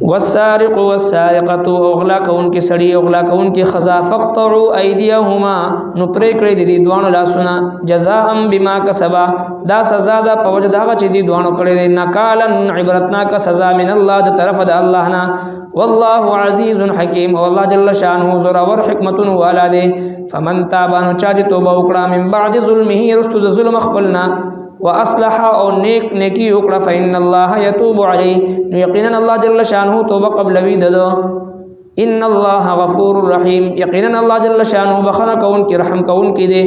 والسارق والسارقة اغلا کون کی سړی اغلا کون کی خذا فقطعوا ايديهما نو پرې کړې دي دوانو لاسونه جزاء بما كسبا دا سزا ده په وجه دا چې دي دوانو کړې دي نکالن عبرتناک سزا من الله د طرف د الله نه والله عزيز حكيم والله جل شانه زور ور حکمت والا دي فمن تاب نو چا چې توبه وکړه من بعد ظلمه رستو ظلم خپلنا واصلح او نیکی وکړه فإن الله يتوب عليه یقینا الله جل شانه توبه قبل ویدو ان الله غفور رحيم یقینا الله جل شانه بخنه کون کی رحم کون کی دے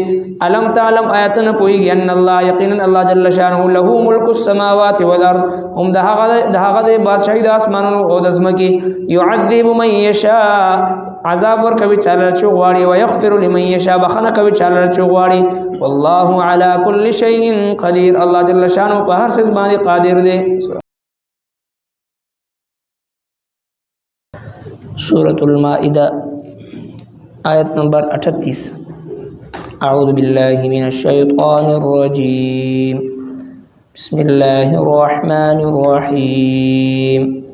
الم تعلم آیاتن پوئی ان الله یقینا الله جل شانه له ملک السماوات والارض هم دهغه بادشاہی د اسمانونو او د زمکی يعذب من يشاء عذاب ور کوي چاله چغواړي او يغفر لمن يشاء بخنه کوي چاله چغواړي والله على كل شيء قدير الله جل شانه په هر څه باندې قادر دی سورة المائدة آية نمبر 38 أعوذ بالله من الشيطان الرجيم بسم الله الرحمن الرحيم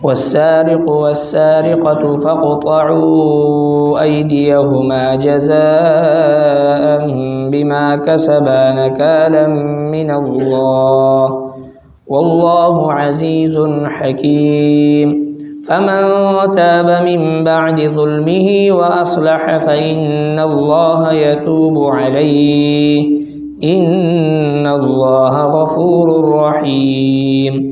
والسارق والسارقة فاقطعوا أيديهما جزاء بما كسبا نكالا من الله والله عزيز حكيم فمن تاب من بعد ظلمه وأصلح فإن الله يتوب عليه إن الله غفور رحيم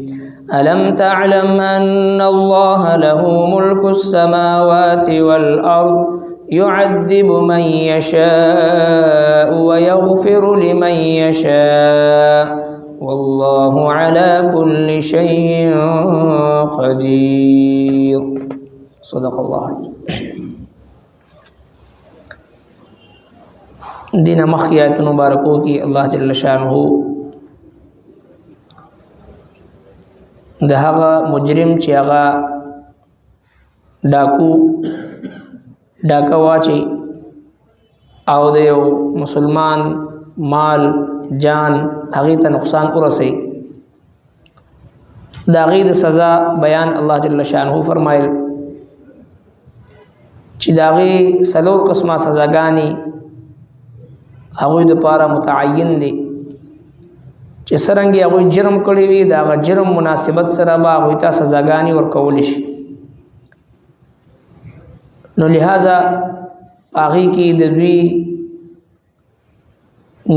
ألم تعلم أن الله له ملك السماوات والأرض يعذب من يشاء ويغفر لمن يشاء والله على كل شيء قدير صدق الله دین مخیات مبارکو کی الله جل شانه دهغه مجرم چې هغه ډاکا واچي او د یو مسلمان مال جان هغه ته نقصان ورسي دا غي د سزا بیان الله جل شانه فرمایل چې دا غي سلور قسمه سزاګانی هغه د پاره متعین دي چې سرنګي هغه جرم کړی وي دا غ جرم مناسبت سره به هغه ته سزاګانی ورکول شي نو لہذا هغه کې د دوی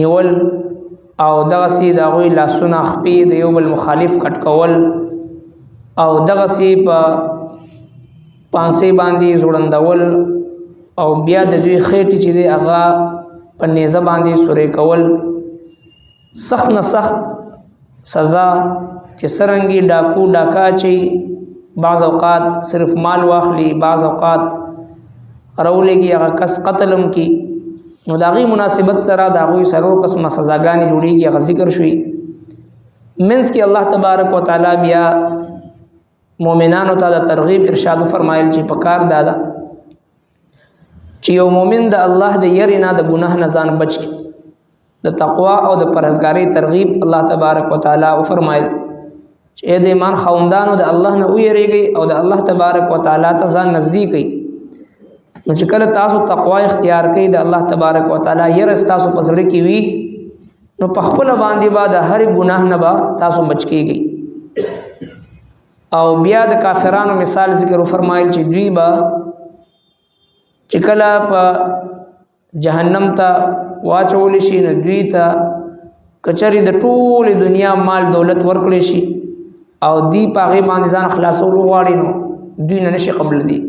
نیول او دغه سي د هغه لاسونه خپې د یو بل مخالف کټ کول او دغه سي په پانسي باندې زوړندول او بیا د دوی خېټي چې دی هغه په نيزه باندې سورې کول سخت نه سخت سزا چې سرنګي ډاکا چي بعض اوقات صرف مال واخلي بعض اوقات راولېږي هغه کس قتلم کی نو داغي مناسبت سره داغوي سرور قسمه سزاګانی جوړيږي هغه ذکر شوي منس کې الله تبارک وتعالى بیا مؤمنانو ته ترغیب ارشاد فرمایل چې پکار دادا چې یو مؤمن د الله د یری نه د ګناه نه ځان بچ کی د تقوا او د پرهیزګاری ترغیب الله تبارک وتعالى فرمایل چې د ایمان خوندانو د الله نه ویریږي او د الله تبارک وتعالى ته ځان نزدیک کړي نو چې کله تاسو تقوا اختیار کړئ د الله تبارک وتعالى ير تاسو پسړه کی وی نو په خپل باندې با د هر ګناه نه با تاسو بچ کیږئ او بیا د کافرانو مثال ذکر فرمایل چې دوی با چې کله په جهنم ته واچول شي نو دوی ته کچري د ټول دنیا مال دولت ورکړي شي او دی پاغه باندې ځان خلاصول غواړي نو دوی نه نشي قبل دي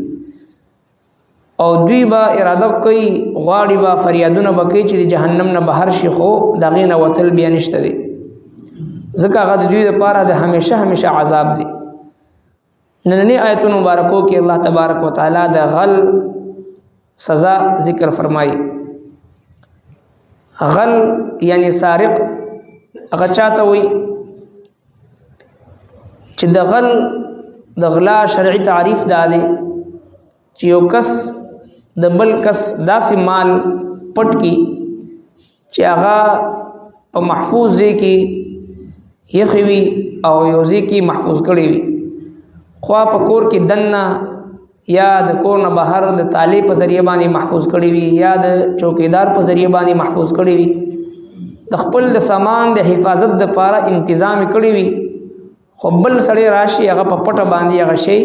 او دوی با اراده کوي غواړي با فریادونه وکړي چې جهنم نه بهر شي خو دغه نه وتل بیا نشته دي ځکه هغه دوی لپاره د همیشه عذاب دي نننی آیتونو مبارکو کې الله تبارک وتعالى د غل سزا ذکر فرمایي غل یعنی سارق هغه چاته وي چې د غل د غلا شرعي تعریف دادي چې یو کس د بل کس داسې مال پټ کی چې هغه په محفوظ ځای کې یخوي او یو ځای کې محفوظ کړی وي خوا په کور کې دننه یا د کور نه بهر د تالی په ذریعه باندې محفوظ کړي وي یا د چوکیدار په ذریعه باندې محفوظ کړي وي د خپل د سامان د حفاظت لپاره تنظیم کړي وي خو بل سړی راشي هغه په پټه باندې هغه شی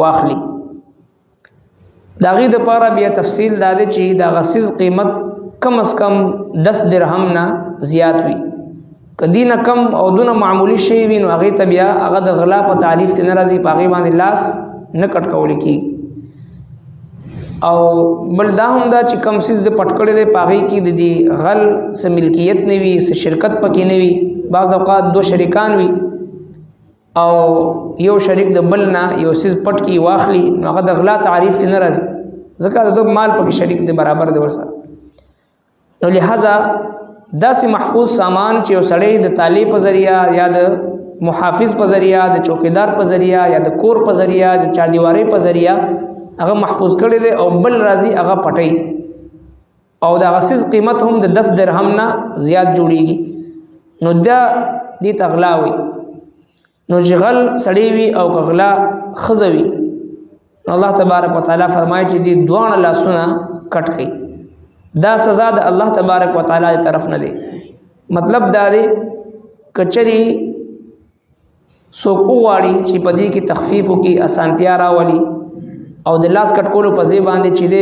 واخلي د هغې دپاره بیا تفصیل دا دی چې د هغه څیز قیمت کم از کم 10 درهم نه زیات وي که دې نه کم او دونه معمولی شی وي نو هغې ته بیا هغه د غلا په تعریف کې نه راځي په هغې باندې لاس نه کټ کولی کېږي او بل دا هم دا چې کم څیز د پټ کړی دی په هغې کې د دې غل څه ملکیت نه وي څه شرکت پکې نه وي بعض اوقات 2 شریکان وي او یو شریک د بل نه یو څیز پټ کی واخلي نو هغه د غلا تعریف کې نه راځي ځکه د مال پکې شریک دی برابر دی ورسره نو لہذا داسې محفوظ سامان چې یو سړی د تالی په ذریعه یا د محافظ په ذریعه د چوکیدار په ذریعه یا د کور په ذریعه د چاردیوارۍ په ذریعه هغه محفوظ کړی دی او بل راځي هغه پټي او د هغه څیز قیمت هم د 10 درهم نه زیات جوړیږي نو دا دې ته غلا وي نو چې غل سړی وي او که غلا ښځه وي نو الله تبارک وتعالی فرمایي چې دې دواړه لاسونه کټ کړي دا سزا د الله تبارک وتعالی طرف نه دی مطلب دا دی کچری څوک وغواړي چې په دې کې تخفیف وکړي اسانتیا راولي او د لاس کټ کولو په ځای باندې چې د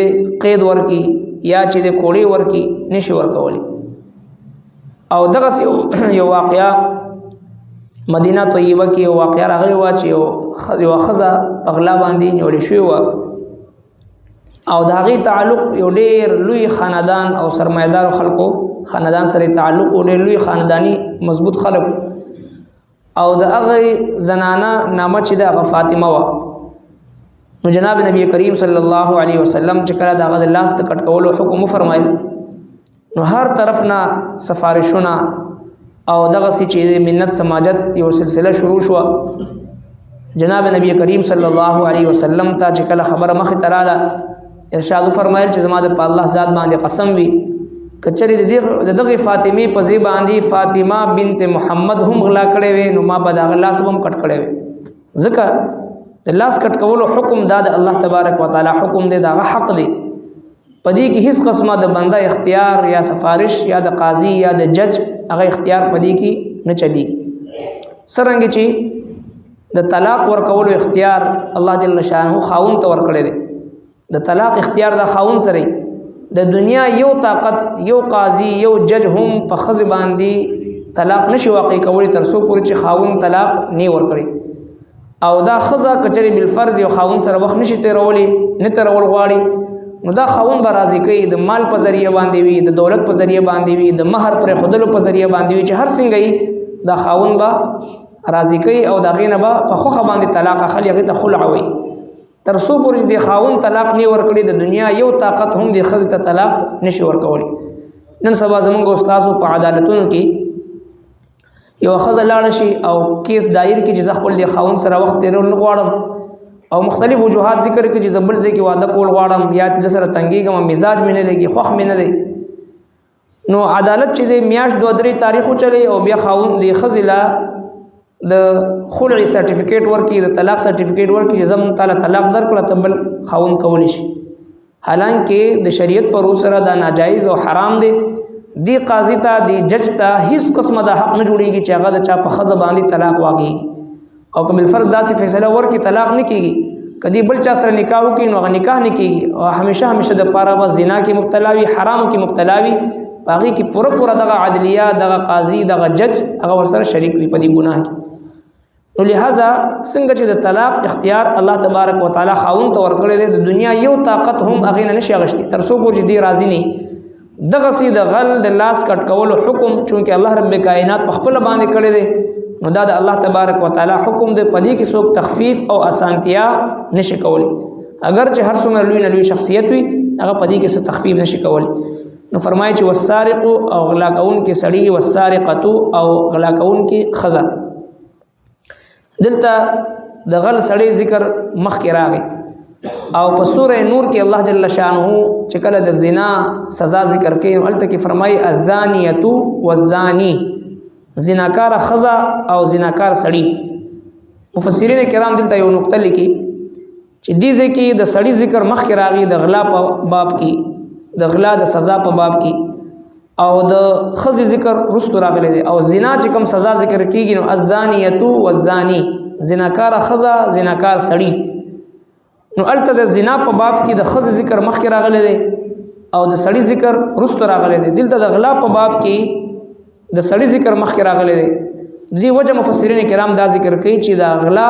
قید ورکړي یا چې د کوړې ورکړي نشي ورکولی او دغسې یو واقعه مدینه طیبه کې یو واقعه راغلی وه چې یوه ښځه په غلا باندې نیولې شوې وه او د هغې تعلق یو ډېر لوی خاندان او سرمایه‌دارو خلکو خاندان سره تعلق و ډېر لوی خانداني مضبوط خلک او د هغې زنانه نامه چې د هغه فاطمه وه نو جناب نبی کریم صلی الله علیه وسلم چې کله د هغه د لاس د کټ کولو حکم وفرمایل نو هر طرف نه سفارشونه او دغسې چې منت سماجت یو سلسله شروع شوه جناب نبی کریم صلی الله علیه وسلم ته چې کله خبره مخې ته راله ارشاد وفرمایل چې زما د په الله ذات باندې قسم وي که چېرې د دغې فاطمې په ځای باندې فاطمه بنت محمد هم غلا کړی وی نو ما به د هغه لاس هم کټ کړی وی ځکه د لاس کټ کولو حکم دا د الله تبارک وتعالی حکم دی د هغه حق دی په دې کې هیڅ قسمه د بنده اختیار یا سفارش یا د قاضي یا د جج هغه اختیار په دې کې نه چلیږي څرنګه چې د طلاق ورکولو اختیار الله جل شانه خاوند ته ورکړی دی د طلاق اختیار د خاوند سره د دنیا یو طاقت یو قاضي یو جج هم په ښځې باندې طلاق نشي واقع کولی تر څو پورې چې خاوند طلاق نه ورکړي او دا ښځه که چېرې بالفرض یو خاوند سره وخت نشي تېرولی نه تېرول غواړي نو دا خاوند به راضي کوي د مال په ذریعه باندې وي د دولت په ذریعه باندې وي د مهر پرېښودلو په ذریعه باندې وي چې هر څنګه یي دا خاوند به راضي کوي او د هغې نه به په خوښه باندې طلاق اخلي هغې ته خلع وي تر څو پورې چې د خاوند طلاق نه ورکړي د دنیا یو طاقت هم د ښځې ته طلاق نشي ورکولی نن سبا زموږ استادو په عدالتونو کې یو ښځه لاړه شي او کیس دایر کې چې زه خپل د خاوند سره وخت تېرول نه غواړم او مختلف وجوهات ذکر کړي چې زه بل ځای کې واده کول غواړم یا چې د سره تنګېږم مزاج مې نه لګي خوښ مې نه دی نو عدالت چې دی میاشت 2-3 تاریخ وچلی او بیا خاوند د ښځې له د خلع سرټیفیکیټ ورکړي د طلاق سرټیفیکیټ ورکړي چې زه مونږ تعالی طلاق درکړه ته بل خاوند کولی شي حالانکه د شریعت پر سره دا ناجایز او حرام دی دی قاضي ته دی جج ته هیڅ قسمه د حق نه جوړیږي چې هغه د چا په ښځه باندې طلاق واقعي او که بالفرض داسې فیصله ورکړي طلاق نه کېږي که دی بل چا سره نکاح وکړي نو هغه نکاح نه کېږي او همیشه دپاره به زنا کې مبتلا وي حرامو کې مبتلا وي په هغې کې پوره دغه عدلیه دغه قاضي دغه جج هغه ورسره شریک وي په دې ګناه کې نو لہذا څنګه چې د طلاق اختیار الله تبارک وتعالی خاوند ته ورکړی دی د دنیا یو طاقت هم هغې نه نشي اخیستی تر څو پورې چې دی راضي نه دغسې د غل د لاس کټ کولو حکم چونکې الله رب کائنات په خپله باندې کړی دی نو دا د الله تبارک وتعالی حکم دی په دې کې څوک تخفیف او اسانتیا نشي کولی اگر چې هر څومره لوی نه لوی شخصیت وي هغه په دې کې څه تخفیف نشي کولی نو فرمایي چې والسارق او غلا کوونکي سړي والسارقة او غلا کوونکي ښځه دلته د غل سړی ذکر مخکې راغی او په سوره نور کې الله جل شانه چې کله د زنا سزا ذکر کوي هلته کې فرمایي الزانیة والزانی زناکار ښځه او زناکار سړی مفسرین کرام دلته یو نقطه لیکي چې دې ځکه د سړی ذکر مخکې راغی د غلا په باب کې، د غلا د سزا په باب کې، او د خزي ذکر رستو راغلی دی. او زنا چې کوم سزا ذکر کیږي نو الزانیه والزانی، زناکار خزا زناکار سړی، نو الته د زنا په باب کې د خزي ذکر مخکې راغلی دی او د سړی ذکر رستو راغلی دی. دلته د غلا په باب کې د سړی ذکر مخکې راغلی دی. دې وجه مفسرین کرام دا ذکر کوي چې دا غلا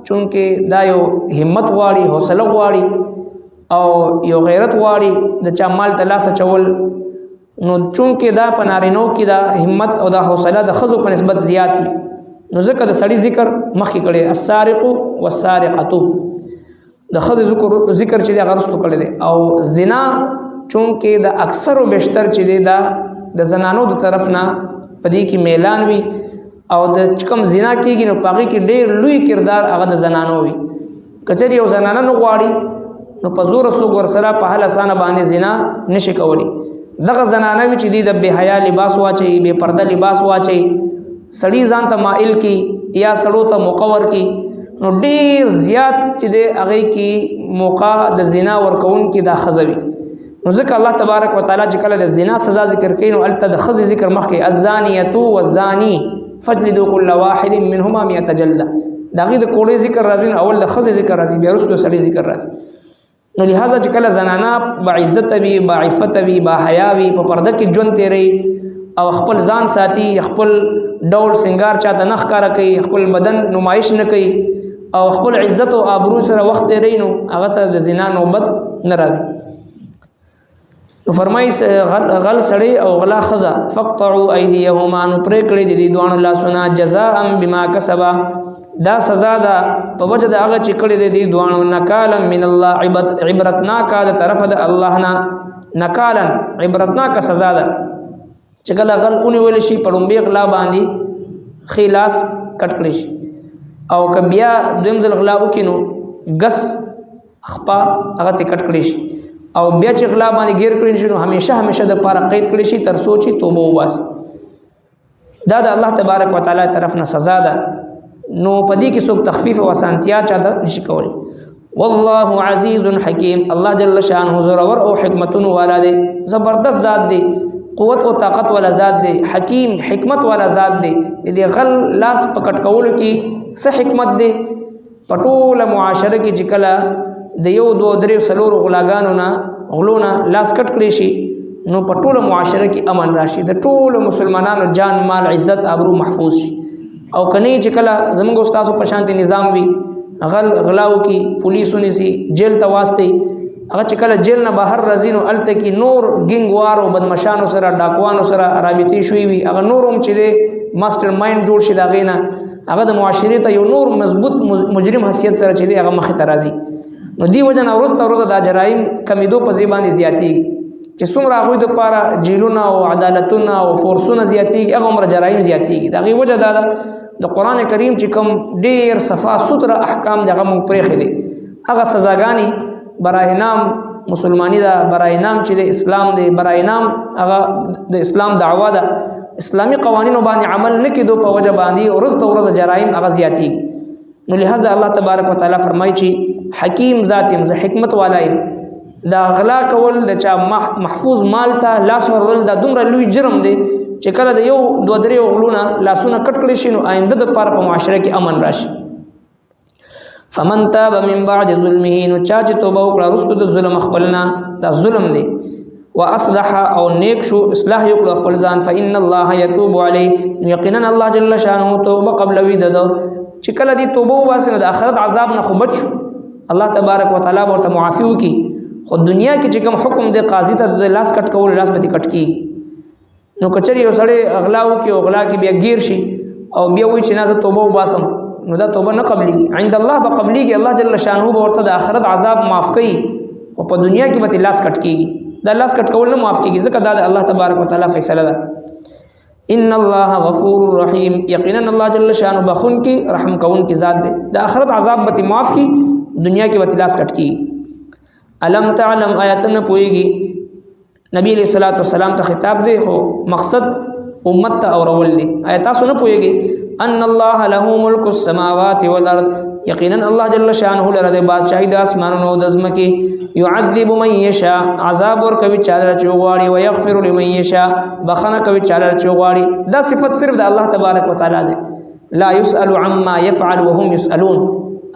چونکه دا یو همت غواړي، حوصله غواړي او یو غیرت غواړي د چا مال ته لاس اچول، نو چونکه دا په نارینو کې دا همت او دا حوصله د خزو په نسبت زیات وي، نو ځکه د سړی ذکر مخکې کړي. السارق والسارقه د خزو ذکر چې دا غرستو کړي دي. او زنا چونکه د اکثر او بیشتر چې دی دا د زنانو د طرف نه پدې کې میلان وي او د کوم زنا کېږي نو پاغي کې ډېر لوی کردار هغه د زنانو وي. کچې یو زنانه نو غواړي نو په زور سو ور سره په حال اسانه باندې زنا نشي کولی. دغه زنانه وي چې د بے حیا لباس واچي، بے پرده لباس واچي، سړی ځان ته مائل کی یا سړو ته مقور کی، نو ډېر زیات چې د هغه کې موقع د زنا ورکون کې دا خزوي. نو ځکه الله تبارک وتعالى چې کله د زنا سزا ذکر کوي نو الته د خزي ذکر مخکې الزانیه والزانی فجلدوا كل واحد منهما 100 جلده. داغه د کوړې ذکر راځي اول د خزې ذکر راځي بیا وروسته سړي ذکر راځي. نو لہذا چې کله زنانا با عزت وي، با عفت وي، با حیا وي، په پرده کې ژوند تیری او خپل ځان ساتي، خپل ډول سنگار چاته نخ کار کوي، خپل بدن نمایش نه کوي او خپل عزت او آبرو سره وخت تیری، نو هغه ته د زنا نوبت ناراضي. نو فرمایي غل سړی او غلا خزا فقطعوا ايديهما، نو پرې کړی دي دوه لاسونه جزاء بما کسبا، دا سزا ده په وجه د هغه چې کړی دي دوه نکالا من الله، عبرتناک د طرف د الله نه، نکالا عبرتناک سزا ده چې کله غل اونې ول شي پړمبي غلا باندې خلاص کټ کړی شي او که بیا دویم ځل غلا وکینو غس خپا هغه ته کټ کړی شي او بیا چې غلا باندې غیر کړی شي نو همیشه د پاره قید کړی شي تر سوچي توبه وباس. دا د الله تبارک وتعالى طرف نه سزا ده. نو پدې کې څوک تخفیف او اسانتیا چاته نشي کولی. والله عزیز حکیم، الله جل شانه زورور او حکمتونو والا دی، زبردست ذات دی، قوت او طاقت والا ذات دی، حکیم حکمت والا ذات دی. دې غل لاس پکټ کولو کې څه حکمت دی؟ پټوله معاشره کې چې کله د یو دو درې سلور غلاګانو نه غلونه لاس کټ کړی شي نو په ټوله معاشره کې امن راشي، د ټولو مسلمانانو جان مال عزت آبرو محفوظ شي. او کني چې کله زموږ استادو په شانتي نظام وي غلاو کې پولیسو نسی جیل ته واسطي، هغه چې کله جیل نه بهر راځي نو الته کې نور ګنګ وار او بدمشانو سره ډاکوانو سره رابطې شوي وي، هغه نورم چې د ماستر مایند جوړ شي دا غینه هغه د معاشرې ته یو نور مضبوط مجرم حیثیت سره چې دی هغه مخې ته راځي. نو دی وجه نه ورځ دا جرایم کمیدو په ځبانې زیاتی چې څومره هغه د پاره جیلونه او عدالتونه او فورسونه زیاتی هغه عمر جرایم زیاتی. دا غي وجه دا د قران کریم چې کوم ډیر صفا ستر احکام دغه مونږ پرې خېدي، هغه سزاګانی برای نام مسلمانی دا، برای نام چې د اسلام دی، برای نام هغه د اسلام دعوا ده، اسلامی قوانینو باندې عمل نکیدو په وجه باندې ورځ جرایم هغه زیاتی. نو لہذا الله تبارک وتعالى فرمایي چې حکیم ذات یم، زه حکمت والا یم. دا غلا کول د چا محفوظ مال ته لاس ورول دا دومره لوی جرم دی چې کله د یو دو درې غلونه لاسونه کټ کړی شي نو آینده د پاره په معاشره کې امن راشي. فمن تاب من بعد ظلمه، نو چا چې توبه وکړه رستو د ظلم خپلنا، دا ظلم دی، واصلح او نیک شو اصلاح وکړه خپل ځان، فإن الله يتوب عليه، یقینا الله جل شانه توبه قبل وی دد چې کله دی توبه واسه د آخرت عذاب نه خوبت شو الله تبارک وتعالى ورته معافي وکي. خو دنیا کې چې کوم حکم دی قاضي ته د لاس کټ کول لاس به کټ کی، نو کچري یو سړی اغلاو کې او غلا کې بیا گیر شي او بیا وایي چې نه زه توبه وباسم، نو دا توبه نه قبلي عند الله به قبليږي، الله جل شانه به ورته د آخرت عذاب معاف کوي، او په دنیا کې به لاس کټ کیږي، دا لاس کټ کول نه معاف کیږي ځکه دا د الله تبارک وتعالى فیصله ده. ان الله غفور رحیم، یقینا الله جل شانه بخون کی رحم کون کی ذات ده، د آخرت عذاب به معاف کی، دنیا کې به لاس کټ کی. علم تعلم آیاتن پوئیږي، نبی علیہ الصلوۃ والسلام ته خطاب دی، خو مقصد امت ته اورول دي. آیا تاسو نه پوهیږئ ان الله له ملک السماوات والارض، یقینا الله جل شانه لره بادشاہی د اسمانونو د ځمکې، يعذب من يشاء، عذاب ور کوي چاله چوغواړي، ويغفر لمن يشاء، بخنه کوي چاله چوغواړي. دا صفت صرف د الله تبارک وتعالى ده. لا يسأل عما يفعل وهم يسألون.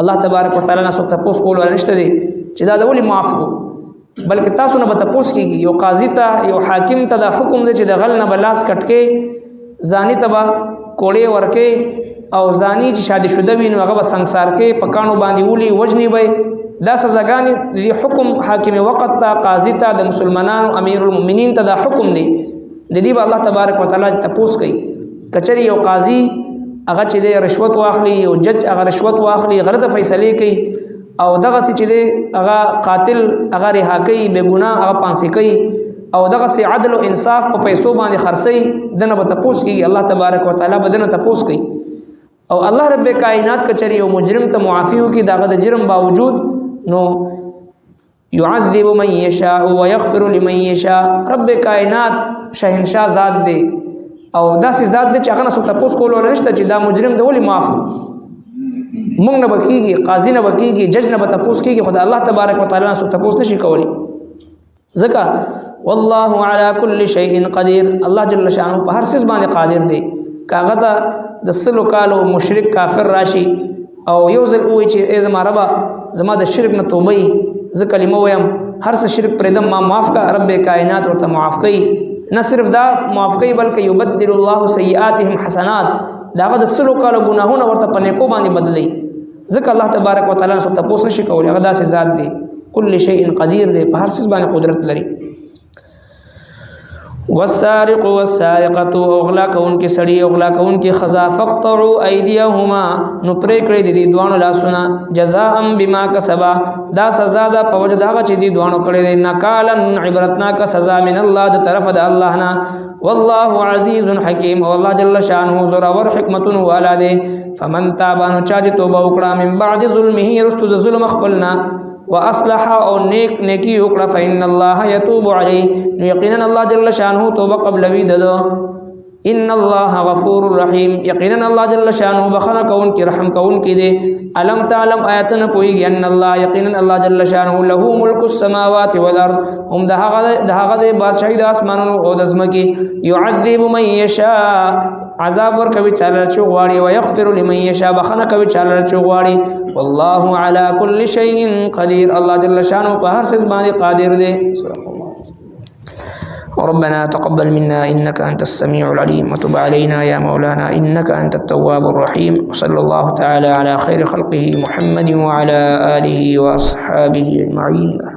الله تبارک وتعالى نه څوک تاسو کول ورنشته دي چې دا د ولي معاف کو، بلکې تاسو نه به تاسو کیږي. یو قاضي ته یو حاکم ته دا حکم دی چې د غل نه بلاس کټکې، زانی ته به کوړې ورکې، او زانی چې شادي شوده وي نو هغه به سنگسار کې پکانو باندې ولي وجنی به. دا سزاګانې د حکم حاکم وقت ته، قاضي ته، د مسلمانانو امیر المؤمنین ته دا حکم دی. د دې به الله تبارک وتعالى تاسو کوي. کچری یو قاضي هغه چې د رشوت واخلي، یو جج هغه رشوت واخلي، غلط فیصله کوي، او دغه چې د هغه قاتل هغه رها کوي، بے ګناه هغه پانسی کوي، او دغه سي عدل او انصاف په پیسو باندې خرڅي، دنه به تاسو کیږي. الله تبارک وتعالى بدنه تاسو کوي. او الله رب کائنات کچری یو مجرم ته معافی وکي داغه د جرم باوجود، نو يعذب من يشاء ويغفر لمن يشاء. رب کائنات شهنشاه ذات دی، او داسې ذات دی چې هغه نه څوک تاسو کول ورنشته چې دا مجرم دی ولې معاف مونږ نه بکیږي، قاضي نه بکیږي، جج نه به تاسو کیږي، خدای الله تبارک وتعالى نه څوک تاسو نشي کولی. ځکه والله على كل شيء قدير، الله جل شانه په هر څه باندې قادر دی. کاغه ته د سلو کالو مشرک کافر راشي او یو ځل وایي چې ای زما ربا زما د شرک نه توبه ز کلمه وایم، هر څه شرک پرېدم ما معاف کا، رب کائنات ورته معاف کوي. نه صرف دا معاف کوي بلکې یبدل الله سیئاتهم حسنات، داغه د سلو کالو ګناهونه ورته په نیکو باندې بدلی. ځکه الله تبارک وتعالى څخه تاسو نشي کولی، هغه داسې ذات دی، کل شیء قدیر دی، په هر څه باندې قدرت لري. والسارق والسارقة، اغلا کون کی سړی اغلا کون کی خزا، فقطعوا ایدیهما، نو پرې کړی دي دوانو لاسونه، جزاء بما کسبا، دا سزا ده په وجه داغه چې دي دوانو کړی دي، نکالا عبرتناک سزا من الله، د طرف د الله نه. والله عزیز حکیم، او الله جل شانه زور ور حکمت والا دی. فمن تاب، نو چا چې توبه وکړه، من بعد ظلمه، رستو د ظلم خپلنا، واصلح او نیکی وکړه، فإن الله يتوب عليه، نو یقینا الله جل شانه توبه قبل وی ددو. ان الله غفور رحیم، یقینا الله جل شانه بخنه کون کی رحم کون کی دے. الم تعلم، آیتن پویږي ان الله یقینا الله جل شانه له ملک السماوات والارض، هم دهغه د بادشاہی د اسمانونو او د زمکي. يعذب من يشاء، عذاب ور کوي چاله چوغواړي، ويغفر لمن يشاء، بخنه کوي چاله چوغواړي. والله على كل شيء قدير، الله جل شانه په هر څه باندې قادر دی. ربنا تقبل منا إنك أنت السميع العليم، وتب علينا يا مولانا إنك أنت التواب الرحيم. وصلى الله تعالى على خير خلقه محمد وعلى آله وأصحابه أجمعين.